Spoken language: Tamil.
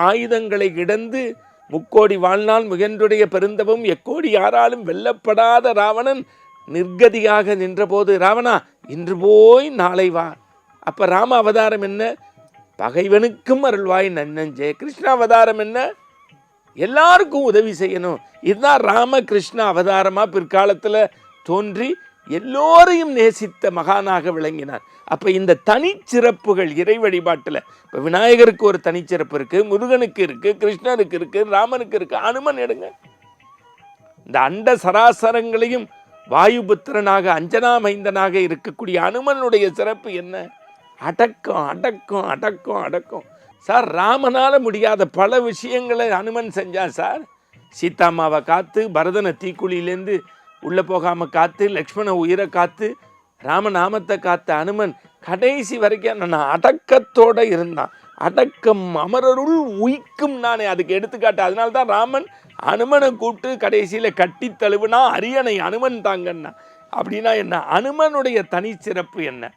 ஆயுதங்களை இடந்து முக்கோடி வாழ்நாள் முகன்றுடைய பெருந்தவம் எக்கோடி யாராலும் வெல்லப்படாத ராவணன் நிர்கதியாக நின்றபோது, ராவணா இன்று போய் நாளை வா. அப்போ ராம அவதாரம் என்ன? பகைவனுக்கும் அருள்வாய் நன்னஞ்சே. கிருஷ்ண அவதாரம் என்ன? எல்லாருக்கும் உதவி செய்யணும். இதுதான் ராமகிருஷ்ண அவதாரமாக பிற்காலத்தில் தோன்றி எல்லோரையும் நேசித்த மகானாக விளங்கினார். அப்போ இந்த தனிச்சிறப்புகள் இறை வழிபாட்டில், இப்போ விநாயகருக்கு ஒரு தனிச்சிறப்பு இருக்குது, முருகனுக்கு இருக்குது, கிருஷ்ணனுக்கு இருக்குது, ராமனுக்கு இருக்குது. அனுமன் எடுங்க, இந்த அண்ட சராசரங்களையும் வாயுபுத்திரனாக அஞ்சனா மைந்தனாக இருக்கக்கூடிய அனுமனுடைய சிறப்பு என்ன? அடக்கம் அடக்கம் அடக்கம் அடக்கம். சார், ராமனால் முடியாத பல விஷயங்களை அனுமன் செஞ்சான் சார். சீதாமாவை காத்து, பரதனை தீக்குழியிலேருந்து உள்ளே போகாமல் காத்து, லக்ஷ்மண உயிரை காத்து, ராமநாமத்தை காத்த அனுமன் கடைசி வரைக்கும் நான் அடக்கத்தோடு இருந்தான். அடக்கம் அமரருள் உயிக்கும் நானே அதுக்கு எடுத்துக்காட்டு. அதனால்தான் ராமன் அனுமனை கூப்பிட்டு கடைசியில் கட்டி தழுவுனா அரியணை அனுமன் தாங்கன்னா. அப்படின்னா என்ன? அனுமனுடைய தனிச்சிறப்பு என்ன?